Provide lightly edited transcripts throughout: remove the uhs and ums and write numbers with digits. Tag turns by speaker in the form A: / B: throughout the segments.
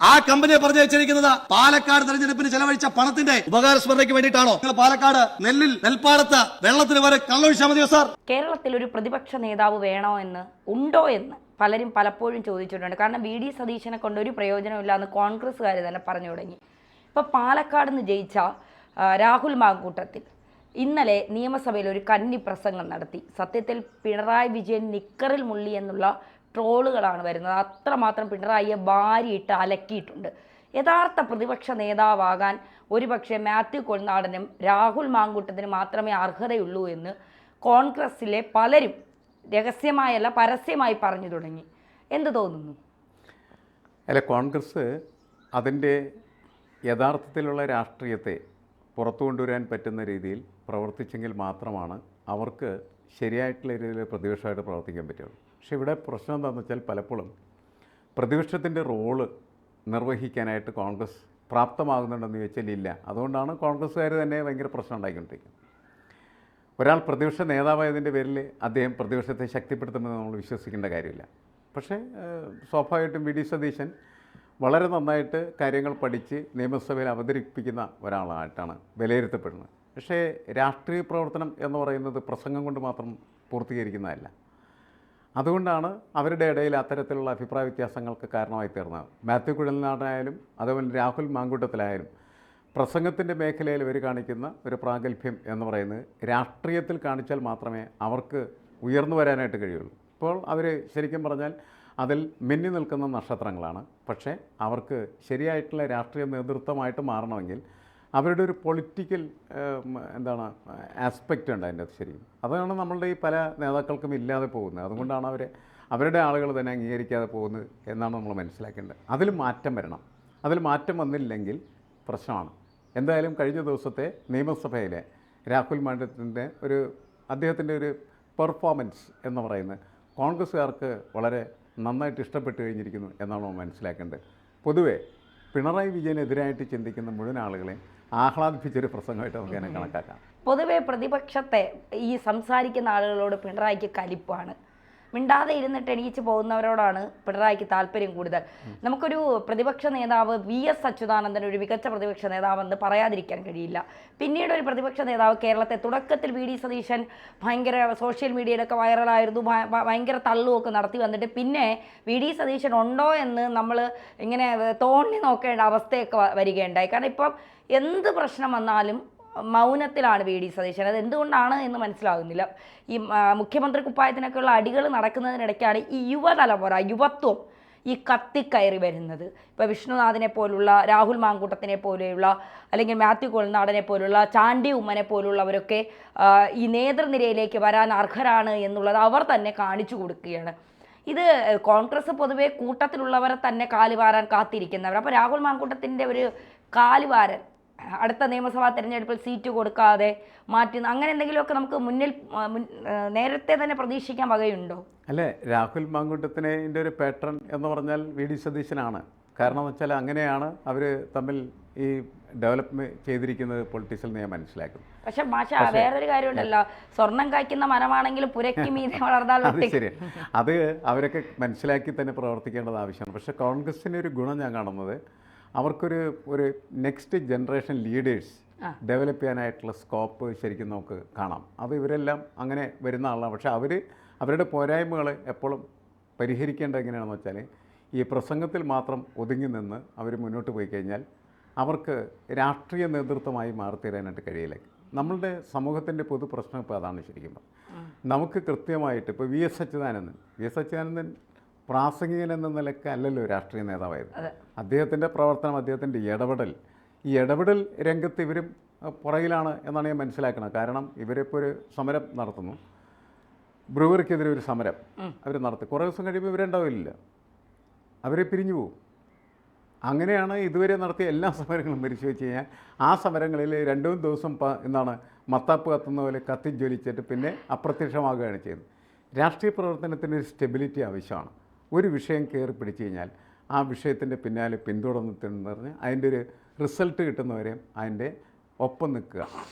A: ആ കമ്പനിയെ പറഞ്ഞു വെച്ചിരിക്കുന്നത് പാലക്കാട് തെരഞ്ഞെടുപ്പിന് ചെലവഴിച്ച പണത്തിന്റെ ഉപകാരസ്മരണയ്ക്ക് വേണ്ടിയിട്ടാണോ? നിങ്ങൾ പാലക്കാട് നെൽപ്പാടത്ത് വെള്ളത്തിന് വരെ കള്ളൊഴിച്ചാൽ മതിയോ സാർ?
B: കേരളത്തിൽ ഒരു പ്രതിപക്ഷ നേതാവ് വേണോ എന്ന് ഉണ്ടോ എന്ന് പലരും പലപ്പോഴും ചോദിച്ചിട്ടുണ്ട്. കാരണം വി ഡി സതീശനെ കൊണ്ട് ഒരു പ്രയോജനമില്ല എന്ന് കോൺഗ്രസ്സുകാർ തന്നെ പറഞ്ഞു തുടങ്ങി. ഇപ്പോൾ പാലക്കാട് നിന്ന് ജയിച്ച രാഹുൽ മാങ്കൂട്ടത്തിൽ ഇന്നലെ നിയമസഭയിൽ ഒരു കന്നി പ്രസംഗം നടത്തി. സത്യത്തിൽ പിണറായി വിജയൻ നിക്കറിൽ മുള്ളി എന്നുള്ള ട്രോളുകളാണ് വരുന്നത്. അത്രമാത്രം പിണറായിയെ വാരിയിട്ട് അലക്കിയിട്ടുണ്ട്. യഥാർത്ഥ പ്രതിപക്ഷ നേതാവാകാൻ ഒരുപക്ഷെ മാത്യു കൊൾനാടനും രാഹുൽ മാങ്കൂട്ടത്തിനും മാത്രമേ അർഹതയുള്ളൂ എന്ന് കോൺഗ്രസ്സിലെ പലരും രഹസ്യമായല്ല പരസ്യമായി പറഞ്ഞു തുടങ്ങി. എന്ത് തോന്നുന്നു?
C: അല്ല, കോൺഗ്രസ് അതിൻ്റെ യഥാർത്ഥത്തിലുള്ള രാഷ്ട്രീയത്തെ പുറത്തു കൊണ്ടുവരാൻ പറ്റുന്ന രീതിയിൽ പ്രവർത്തിച്ചെങ്കിൽ മാത്രമാണ് അവർക്ക് ശരിയായിട്ടുള്ള രീതിയിൽ പ്രതിപക്ഷമായിട്ട് പ്രവർത്തിക്കാൻ പറ്റുള്ളൂ. പക്ഷേ ഇവിടെ പ്രശ്നം എന്താണെന്ന് വെച്ചാൽ പലപ്പോഴും പ്രതിപക്ഷത്തിൻ്റെ റോള് നിർവഹിക്കാനായിട്ട് കോൺഗ്രസ് പ്രാപ്തമാകുന്നുണ്ടെന്ന് ചോദിച്ചാൽ ഇല്ല. അതുകൊണ്ടാണ് കോൺഗ്രസ്സുകാർ തന്നെ ഭയങ്കര പ്രശ്നം ഉണ്ടാക്കിക്കൊണ്ടിരിക്കുന്നത്. ഒരാൾ പ്രതിപക്ഷ നേതാവായതിൻ്റെ പേരിൽ അദ്ദേഹം പ്രതിപക്ഷത്തെ ശക്തിപ്പെടുത്തുമെന്ന് നമ്മൾ വിശ്വസിക്കേണ്ട കാര്യമില്ല. പക്ഷേ സ്വാഭാവികമായിട്ടും വി ഡി സതീശൻ വളരെ നന്നായിട്ട് കാര്യങ്ങൾ പഠിച്ച് നിയമസഭയിൽ അവതരിപ്പിക്കുന്ന ഒരാളായിട്ടാണ് വിലയിരുത്തപ്പെടുന്നത്. പക്ഷേ രാഷ്ട്രീയ പ്രവർത്തനം എന്ന് പറയുന്നത് പ്രസംഗം കൊണ്ട് മാത്രം പൂർത്തീകരിക്കുന്നതല്ല. അതുകൊണ്ടാണ് അവരുടെ ഇടയിൽ അത്തരത്തിലുള്ള അഭിപ്രായ വ്യത്യാസങ്ങൾക്ക് കാരണമായി തീർന്നത്. മാത്യു കുഴൽനാടനായാലും അതുപോലെ രാഹുൽ മാങ്കൂട്ടത്തിലായാലും പ്രസംഗത്തിൻ്റെ മേഖലയിൽ ഇവർ കാണിക്കുന്ന ഒരു പ്രാഗൽഭ്യം എന്ന് പറയുന്നത് രാഷ്ട്രീയത്തിൽ കാണിച്ചാൽ മാത്രമേ അവർക്ക് ഉയർന്നു വരാനായിട്ട് കഴിയുള്ളൂ. ഇപ്പോൾ അവർ ശരിക്കും പറഞ്ഞാൽ അതിൽ മിന്നി നിൽക്കുന്ന നക്ഷത്രങ്ങളാണ്. പക്ഷേ അവർക്ക് ശരിയായിട്ടുള്ള രാഷ്ട്രീയ നേതൃത്വമായിട്ട് മാറണമെങ്കിൽ അവരുടെ ഒരു പൊളിറ്റിക്കൽ ആസ്പെക്റ്റ് ഉണ്ട് അതിൻ്റെ. ശരിക്കും അതാണ് നമ്മളുടെ ഈ പല നേതാക്കൾക്കും ഇല്ലാതെ പോകുന്നത്. അതുകൊണ്ടാണ് അവരുടെ ആളുകൾ തന്നെ അംഗീകരിക്കാതെ പോകുന്നത് എന്നാണ് നമ്മൾ മനസ്സിലാക്കേണ്ടത്. അതിൽ മാറ്റം വരണം. അതിൽ മാറ്റം വന്നില്ലെങ്കിൽ പ്രശ്നമാണ്. എന്തായാലും കഴിഞ്ഞ ദിവസത്തെ നിയമസഭയിലെ രാഹുൽ മാങ്കൂട്ടത്തിൻ്റെ അദ്ദേഹത്തിൻ്റെ ഒരു പെർഫോമൻസ് എന്ന് പറയുന്നത് കോൺഗ്രസ്സുകാർക്ക് വളരെ നന്നായിട്ട് ഇഷ്ടപ്പെട്ട് കഴിഞ്ഞിരിക്കുന്നു എന്നാണ് നമ്മൾ മനസ്സിലാക്കേണ്ടത്. പൊതുവേ പിണറായി വിജയനെതിരായിട്ട് ചിന്തിക്കുന്ന മുഴുവൻ ആളുകളെയും ആഹ്ലാദിപ്പിച്ചൊരു പ്രസംഗമായിട്ട് നമുക്ക് അതിനെ കണക്കാക്കാം.
B: പൊതുവെ പ്രതിപക്ഷത്തെ ഈ സംസാരിക്കുന്ന ആളുകളോട് പിണറായിക്ക് കലിപ്പാണ്. മിണ്ടാതെ ഇരുന്നിട്ട് എണീച്ച് പോകുന്നവരോടാണ് പിണറായിക്ക് താല്പര്യം കൂടുതൽ. നമുക്കൊരു പ്രതിപക്ഷ നേതാവ് VS അച്യുതാനന്ദൻ ഒരു മികച്ച പ്രതിപക്ഷ നേതാവെന്ന് പറയാതിരിക്കാൻ കഴിയില്ല. പിന്നീട് ഒരു പ്രതിപക്ഷ നേതാവ് കേരളത്തെ തുടക്കത്തിൽ വി ഡി സതീശൻ ഭയങ്കര സോഷ്യൽ മീഡിയയിലൊക്കെ വൈറലായിരുന്നു, ഭയങ്കര തള്ളുമൊക്കെ നടത്തി വന്നിട്ട് പിന്നെ വി ഡി സതീശൻ ഉണ്ടോ എന്ന് നമ്മൾ ഇങ്ങനെ തോന്നി നോക്കേണ്ട അവസ്ഥയൊക്കെ വരികയുണ്ടായി. കാരണം ഇപ്പം എന്ത് പ്രശ്നം വന്നാലും മൗനത്തിലാണ് വി ഡി സതീശൻ. അത് എന്തുകൊണ്ടാണ് എന്ന് മനസ്സിലാകുന്നില്ല. ഈ മുഖ്യമന്ത്രി കുപ്പായത്തിനൊക്കെയുള്ള അടികൾ നടക്കുന്നതിനിടയ്ക്കാണ് ഈ യുവത്വം ഈ കത്തിക്കയറി വരുന്നത്. ഇപ്പോൾ വിഷ്ണുനാഥിനെ പോലുള്ള, രാഹുൽ മാങ്കൂട്ടത്തിനെ പോലെയുള്ള, അല്ലെങ്കിൽ മാത്യു കൊൾനാടനെ പോലുള്ള, ചാണ്ടി ഉമ്മനെ പോലുള്ളവരൊക്കെ ഈ നേതൃനിരയിലേക്ക് വരാൻ അർഹരാണ് എന്നുള്ളത് അവർ തന്നെ കാണിച്ചു കൊടുക്കുകയാണ്. ഇത് കോൺഗ്രസ് പൊതുവെ കൂട്ടത്തിലുള്ളവരെ തന്നെ കാലുവാരാൻ കാത്തിരിക്കുന്നവർ. അപ്പോൾ രാഹുൽ മാങ്കൂട്ടത്തിൻ്റെ ഒരു കാലുവാരൻ അടുത്ത നിയമസഭാ തെരഞ്ഞെടുപ്പിൽ സീറ്റ് കൊടുക്കാതെ മാറ്റുന്ന അങ്ങനെ എന്തെങ്കിലുമൊക്കെ നമുക്ക് നേരത്തെ തന്നെ പ്രതീക്ഷിക്കാൻ വകയുണ്ടോ?
C: അല്ലേ, രാഹുൽ മാങ്കൂട്ടത്തിൻ്റെ ഒരു പാറ്റേൺ എന്ന് പറഞ്ഞാൽ വി ഡി സതീശനാണ്. കാരണം എന്ന് വെച്ചാൽ അങ്ങനെയാണ് അവർ തമ്മിൽ ഈ ഡെവലപ്പ് ചെയ്തിരിക്കുന്നത് പൊളിറ്റിക്സിൽ ഞാൻ മനസ്സിലാക്കും.
B: പക്ഷെ വേറൊരു കാര്യമുണ്ടല്ലോ, സ്വർണം കായ്ക്കുന്ന മരമാണെങ്കിലും പുരയ്ക്ക് മീതെ വളർന്നാൽ
C: അത് ശരി, അത് അവരൊക്കെ മനസ്സിലാക്കി തന്നെ പ്രവർത്തിക്കേണ്ടത് ആവശ്യമാണ്. പക്ഷേ കോൺഗ്രസിന് ഒരു ഗുണം ഞാൻ കാണുന്നത് ഒരു നെക്സ്റ്റ് ജനറേഷൻ ലീഡേഴ്സ് ഡെവലപ്പ് ചെയ്യാനായിട്ടുള്ള സ്കോപ്പ് ശരിക്കും നമുക്ക് കാണാം. അത് ഇവരെല്ലാം അങ്ങനെ വരുന്ന ആളാണ്. പക്ഷേ അവരുടെ പോരായ്മകൾ എപ്പോഴും പരിഹരിക്കേണ്ടത് എങ്ങനെയാണെന്ന് വെച്ചാൽ ഈ പ്രസംഗത്തിൽ മാത്രം ഒതുങ്ങി നിന്ന് അവർ മുന്നോട്ട് പോയി കഴിഞ്ഞാൽ അവർക്ക് രാഷ്ട്രീയ നേതൃത്വമായി മാറിത്തീരാനായിട്ട് കഴിയില്ല. നമ്മളുടെ സമൂഹത്തിൻ്റെ പൊതു പ്രശ്നം ഇപ്പോൾ അതാണ് ശരിക്കും. നമുക്ക് കൃത്യമായിട്ട് ഇപ്പോൾ VS അച്യുതാനന്ദൻ പ്രാസംഗികൻ എന്ന നിലയ്ക്ക് അല്ലല്ലോ രാഷ്ട്രീയ നേതാവായത്. അദ്ദേഹത്തിൻ്റെ പ്രവർത്തനം, അദ്ദേഹത്തിൻ്റെ ഈ ഇടപെടൽ രംഗത്ത് ഇവരും പുറകിലാണ് എന്നാണ് ഞാൻ മനസ്സിലാക്കുന്നത്. കാരണം ഇവരിപ്പോൾ ഒരു സമരം നടത്തുന്നു, ബ്രൂവറിക്കെതിരെ ഒരു സമരം അവർ നടത്തി. കുറേ ദിവസം കഴിയുമ്പോൾ ഇവരുണ്ടാവില്ല, അവരെ പിരിഞ്ഞു പോകും. അങ്ങനെയാണ് ഇതുവരെ നടത്തിയ എല്ലാ സമരങ്ങളും പരിശോധിച്ച് കഴിഞ്ഞാൽ ആ സമരങ്ങളിൽ 2 ദിവസം മത്താപ്പ് കത്തുന്ന പോലെ കത്തിജ്വലിച്ചിട്ട് പിന്നെ അപ്രത്യക്ഷമാകുകയാണ് ചെയ്യുന്നത്. രാഷ്ട്രീയ പ്രവർത്തനത്തിന് ഒരു സ്റ്റെബിലിറ്റി ആവശ്യമാണ്. ഒരു വിഷയം കയറി പിടിച്ചു കഴിഞ്ഞാൽ ആ വിഷയത്തിൻ്റെ പിന്നാലെ പിന്തുടർന്നിട്ടെന്ന് പറഞ്ഞ് അതിൻ്റെ ഒരു റിസൾട്ട് കിട്ടുന്നവരെയും അതിൻ്റെ ഒപ്പം നിൽക്കുക.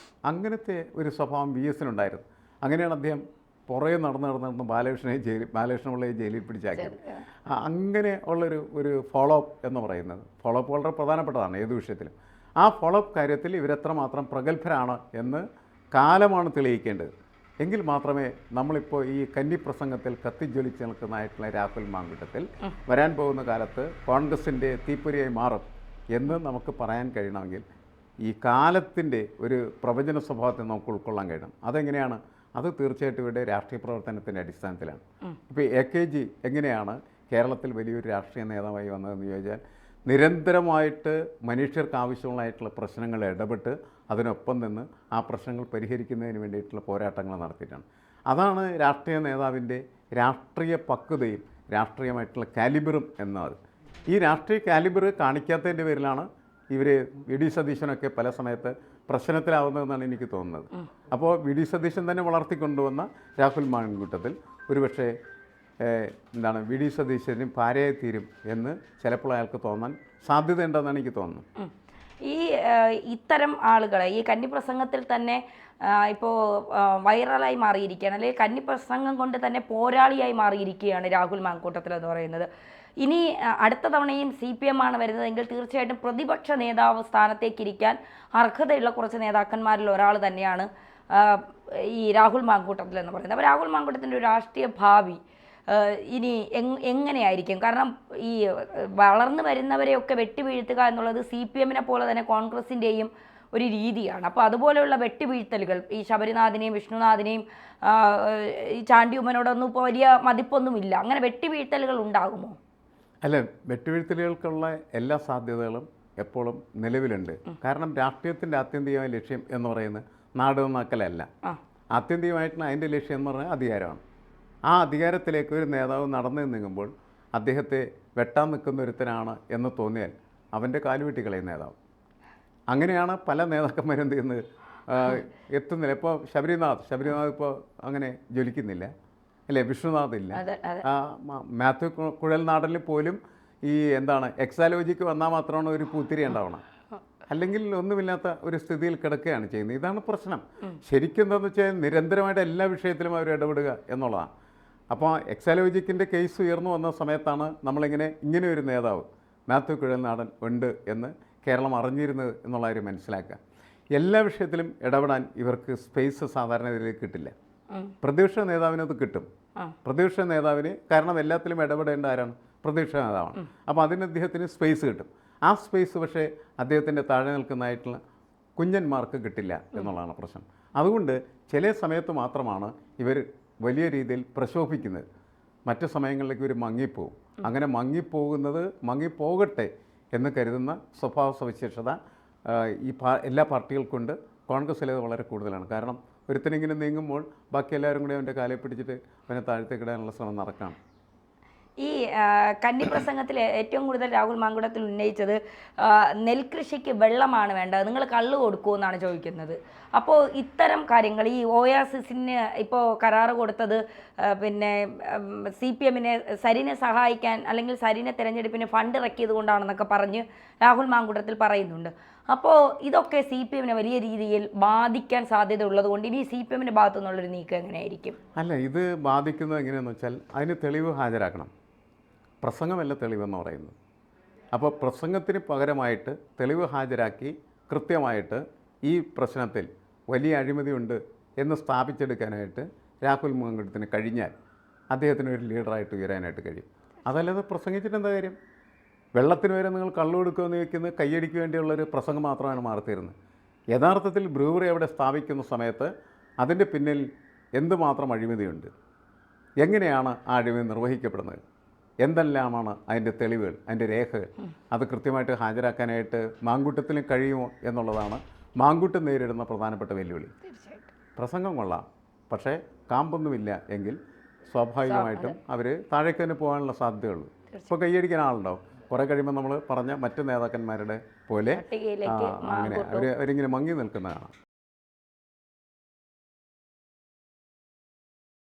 C: അങ്ങനത്തെ ഒരു സ്വഭാവം VS-നുണ്ടായിരുന്നു. അങ്ങനെയാണ് അദ്ദേഹം പുറകെ നടന്ന് ബാലകൃഷ്ണപിള്ളയെ ജയിലിൽ പിടിച്ചാക്കി. അങ്ങനെ ഒരു ഫോളോ അപ്പ് എന്ന് പറയുന്നത്, ഫോളോ അപ്പ് വളരെ പ്രധാനപ്പെട്ടതാണ് ഏത് വിഷയത്തിലും. ആ ഫോളോ അപ്പ് കാര്യത്തിൽ ഇവരെത്രമാത്രം പ്രഗത്ഭരാണ് എന്ന് കാലമാണ് തെളിയിക്കേണ്ടത്. എങ്കിൽ മാത്രമേ നമ്മളിപ്പോൾ ഈ കന്നി പ്രസംഗത്തിൽ കത്തിജ്വലിച്ച് നിൽക്കുന്നതായിട്ടുള്ള രാഹുൽ മാങ്കൂട്ടത്തിൽ വരാൻ പോകുന്ന കാലത്ത് കോൺഗ്രസിൻ്റെ തീപ്പൊരിയായി മാറും എന്ന് നമുക്ക് പറയാൻ കഴിയണമെങ്കിൽ ഈ കാലത്തിൻ്റെ ഒരു പ്രവചന സ്വഭാവത്തെ നമുക്ക് ഉൾക്കൊള്ളാൻ കഴിയണം. അതെങ്ങനെയാണ്? അത് തീർച്ചയായിട്ടും ഇവിടെ രാഷ്ട്രീയ പ്രവർത്തനത്തിൻ്റെ അടിസ്ഥാനത്തിലാണ്. ഇപ്പോൾ AKG എങ്ങനെയാണ് കേരളത്തിൽ വലിയൊരു രാഷ്ട്രീയ നേതാവായി വന്നതെന്ന് ചോദിച്ചാൽ, നിരന്തരമായിട്ട് മനുഷ്യർക്ക് ആവശ്യമുള്ളതായിട്ടുള്ള പ്രശ്നങ്ങൾ ഇടപെട്ട് അതിനൊപ്പം നിന്ന് ആ പ്രശ്നങ്ങൾ പരിഹരിക്കുന്നതിന് വേണ്ടിയിട്ടുള്ള പോരാട്ടങ്ങൾ നടത്തിയിട്ടാണ്. അതാണ് രാഷ്ട്രീയ നേതാവിൻ്റെ രാഷ്ട്രീയ പക്വതയും രാഷ്ട്രീയമായിട്ടുള്ള കാലിബറും എന്നത്. ഈ രാഷ്ട്രീയ കാലിബർ കാണിക്കാത്തതിൻ്റെ പേരിലാണ് ഇവർ VD സതീശനൊക്കെ പല സമയത്ത് പ്രശ്നത്തിലാവുന്നതെന്നാണ് എനിക്ക് തോന്നുന്നത്. അപ്പോൾ VD സതീശൻ തന്നെ വളർത്തിക്കൊണ്ടുവന്ന രാഹുൽ മാങ്കൂട്ടത്തിൽ ഒരുപക്ഷെ VD സതീശനും ഭാര്യയായി തീരും എന്ന് ചിലപ്പോൾ അയാൾക്ക് തോന്നാൻ സാധ്യതയുണ്ടെന്നാണ് എനിക്ക് തോന്നുന്നത്.
B: ഈ ഇത്തരം ആളുകളെ ഈ കന്നിപ്രസംഗത്തിൽ തന്നെ ഇപ്പോൾ വൈറലായി മാറിയിരിക്കുകയാണ്, അല്ലെങ്കിൽ കന്നിപ്രസംഗം കൊണ്ട് തന്നെ പോരാളിയായി മാറിയിരിക്കുകയാണ് രാഹുൽ മാങ്കൂട്ടത്തിൽ എന്ന് പറയുന്നത്. ഇനി അടുത്ത തവണയും CPM ആണ് വരുന്നതെങ്കിൽ തീർച്ചയായിട്ടും പ്രതിപക്ഷ നേതാവ് സ്ഥാനത്തേക്ക് ഇരിക്കാൻ അർഹതയുള്ള കുറച്ച് നേതാക്കന്മാരിൽ ഒരാൾ തന്നെയാണ് ഈ രാഹുൽ മാങ്കൂട്ടത്തിൽ എന്ന് പറയുന്നത്. അപ്പോൾ രാഹുൽ മാങ്കൂട്ടത്തിൻ്റെ ഒരു രാഷ്ട്രീയ ഭാവി ഇനി എങ്ങനെയായിരിക്കും? കാരണം ഈ വളർന്നു വരുന്നവരെയൊക്കെ വെട്ടിവീഴ്ത്തുക എന്നുള്ളത് CPM-നെ പോലെ തന്നെ കോൺഗ്രസിൻ്റെയും ഒരു രീതിയാണ്. അപ്പോൾ അതുപോലെയുള്ള വെട്ടിവീഴ്ത്തലുകൾ ഈ ശബരിനാഥിനെയും വിഷ്ണുനാഥിനെയും ഈ ചാണ്ടിയുമ്മനോടൊന്നും ഇപ്പോൾ വലിയ മതിപ്പൊന്നുമില്ല, അങ്ങനെ വെട്ടിവീഴ്ത്തലുകൾ ഉണ്ടാകുമോ?
C: അല്ല, വെട്ടുവീഴ്ത്തലുകൾക്കുള്ള എല്ലാ സാധ്യതകളും എപ്പോഴും നിലവിലുണ്ട്. കാരണം രാഷ്ട്രീയത്തിൻ്റെ ആത്യന്തികമായ ലക്ഷ്യം എന്ന് പറയുന്നത് നാട് നന്നാക്കലല്ല. ആത്യന്തികമായിട്ടുള്ള അതിൻ്റെ ലക്ഷ്യം എന്ന് പറഞ്ഞാൽ അധികാരമാണ്. ആ അധികാരത്തിലേക്ക് ഒരു നേതാവ് നടന്നു നീങ്ങുമ്പോൾ അദ്ദേഹത്തെ വെട്ടാൻ നിൽക്കുന്ന ഒരുത്തനാണ് എന്ന് തോന്നിയാൽ അവൻ്റെ കാലുവെട്ടി കളയുന്ന നേതാവ്. അങ്ങനെയാണ് പല നേതാക്കന്മാരും എന്ത് ചെയ്യുന്നത്, എത്തുന്നില്ല. ഇപ്പോൾ ശബരിനാഥ് ഇപ്പോൾ അങ്ങനെ ജ്വലിക്കുന്നില്ല അല്ലേ, വിഷ്ണുനാഥ് ഇല്ല. മാത്യു കുഴൽനാടനിൽ പോലും ഈ എക്സാലോജിക്ക് വന്നാൽ മാത്രമാണ് ഒരു പൂത്തിരി ഉണ്ടാവണം, അല്ലെങ്കിൽ ഒന്നുമില്ലാത്ത ഒരു സ്ഥിതിയിൽ കിടക്കുകയാണ് ചെയ്യുന്നത്. ഇതാണ് പ്രശ്നം. ശരിക്കും എന്താണെന്ന് വെച്ചാൽ നിരന്തരമായിട്ട് എല്ലാ വിഷയത്തിലും അവർ ഇടപെടുക എന്നുള്ളതാണ്. അപ്പോൾ എക്സാലോജിക്കിൻ്റെ കേസ് ഉയർന്നു വന്ന സമയത്താണ് ഇങ്ങനെ ഒരു നേതാവ് മാത്യു കുഴൽനാടൻ ഉണ്ട് എന്ന് കേരളം അറിഞ്ഞിരുന്നത് എന്നുള്ള കാര്യം മനസ്സിലാക്കുക. എല്ലാ വിഷയത്തിലും ഇടപെടാൻ ഇവർക്ക് സ്പേസ് സാധാരണ ഇതിലേക്ക് കിട്ടില്ല. പ്രതിപക്ഷ നേതാവിന് അത് കിട്ടും. പ്രതിപക്ഷ നേതാവിന്, കാരണം എല്ലാത്തിലും ഇടപെടേണ്ട ആരാണ്? പ്രതിപക്ഷ നേതാവാണ്. അപ്പോൾ അതിന് അദ്ദേഹത്തിന് സ്പേസ് കിട്ടും. ആ സ്പേസ് പക്ഷേ അദ്ദേഹത്തിൻ്റെ താഴെ നിൽക്കുന്നതായിട്ടുള്ള കുഞ്ഞന്മാർക്ക് കിട്ടില്ല എന്നുള്ളതാണ് പ്രശ്നം. അതുകൊണ്ട് ചില സമയത്ത് മാത്രമാണ് ഇവർ വലിയ രീതിയിൽ പ്രശോഭിക്കുന്നത്. മറ്റു സമയങ്ങളിലേക്ക് ഇവർ മങ്ങിപ്പോവും. അങ്ങനെ മങ്ങിപ്പോകട്ടെ എന്ന് കരുതുന്ന സ്വഭാവ സവിശേഷത എല്ലാ പാർട്ടികൾക്കുണ്ട്. കോൺഗ്രസ്സിലേത് വളരെ കൂടുതലാണ്. കാരണം ഒരുത്തനിങ്ങനെ നീങ്ങുമ്പോൾ ബാക്കി എല്ലാവരും കൂടി അവൻ്റെ കാലെ പിടിച്ചിട്ട് അവനെ താഴത്തേക്കിടാനുള്ള ശ്രമം നടക്കണം.
B: ഈ കന്നിപ്രസംഗത്തിൽ ഏറ്റവും കൂടുതൽ രാഹുൽ മാങ്കൂട്ടത്തിൽ ഉന്നയിച്ചത് നെൽകൃഷിക്ക് വെള്ളമാണ് വേണ്ടത്, നിങ്ങൾ കള്ള് കൊടുക്കുമോ എന്നാണ് ചോദിക്കുന്നത്. അപ്പോൾ ഇത്തരം കാര്യങ്ങൾ ഈ ഓയാസിസിന് ഇപ്പോൾ കരാറ് കൊടുത്തത് പിന്നെ CPM-നെ സരിനെ സഹായിക്കാൻ അല്ലെങ്കിൽ സരിനെ തിരഞ്ഞെടുപ്പിന് ഫണ്ട് ഇറക്കിയത് കൊണ്ടാണെന്നൊക്കെ പറഞ്ഞ് രാഹുൽ മാങ്കൂട്ടത്തിൽ പറയുന്നുണ്ട്. അപ്പോൾ ഇതൊക്കെ CPM-നെ വലിയ രീതിയിൽ ബാധിക്കാൻ സാധ്യത ഉള്ളതുകൊണ്ട് ഇനി CPM-ന്റെ ഭാഗത്തു നിന്നുള്ളൊരു നീക്കം എങ്ങനെയായിരിക്കും?
C: അല്ല, ഇത് ബാധിക്കുന്നത് എങ്ങനെയാണെന്ന് വെച്ചാൽ അതിന് തെളിവ് ഹാജരാക്കണം. പ്രസംഗമല്ല തെളിവെന്ന് പറയുന്നത്. അപ്പോൾ പ്രസംഗത്തിന് പകരമായിട്ട് തെളിവ് ഹാജരാക്കി കൃത്യമായിട്ട് ഈ പ്രശ്നത്തിൽ വലിയ അഴിമതിയുണ്ട് എന്ന് സ്ഥാപിച്ചെടുക്കാനായിട്ട് രാഹുൽ മാങ്കൂട്ടത്തിന് കഴിഞ്ഞാൽ അദ്ദേഹത്തിന് ഒരു ലീഡറായിട്ട് ഉയരാനായിട്ട് കഴിയും. അതല്ലാതെ പ്രസംഗിച്ചിട്ട് എന്താ കാര്യം? വെള്ളത്തിന് വരെ നിങ്ങൾ കള്ളു കൊടുക്കുമെന്ന് ചോദിക്കുന്നത് കയ്യടിക്ക് വേണ്ടിയുള്ളൊരു പ്രസംഗം മാത്രമാണ് മാറിത്തരുന്നത്. യഥാർത്ഥത്തിൽ ബ്രൂവറി അവിടെ സ്ഥാപിക്കുന്ന സമയത്ത് അതിൻ്റെ പിന്നിൽ എന്തുമാത്രം അഴിമതിയുണ്ട്, എങ്ങനെയാണ് ആ അഴിമതി നിർവഹിക്കപ്പെടുന്നത്, എന്തെല്ലാമാണ് അതിൻ്റെ തെളിവുകൾ, അതിൻ്റെ രേഖകൾ, അത് കൃത്യമായിട്ട് ഹാജരാക്കാനായിട്ട് മാങ്കൂട്ടത്തിലും കഴിയുമോ എന്നുള്ളതാണ് മാങ്കൂട്ടം നേരിടുന്ന പ്രധാനപ്പെട്ട വെല്ലുവിളി. പ്രസംഗം കൊള്ളാം, പക്ഷേ കാമ്പൊന്നുമില്ല എങ്കിൽ സ്വാഭാവികമായിട്ടും അവർ താഴേക്ക് തന്നെ പോകാനുള്ള സാധ്യതയുള്ളൂ. ഇപ്പോൾ കൈയടിക്കാൻ ആളുണ്ടാവും. കുറേ കഴിയുമ്പോൾ നമ്മൾ പറഞ്ഞ മറ്റു നേതാക്കന്മാരുടെ പോലെ അങ്ങനെ അവരിങ്ങനെ മങ്ങി നിൽക്കുന്നതാണ്.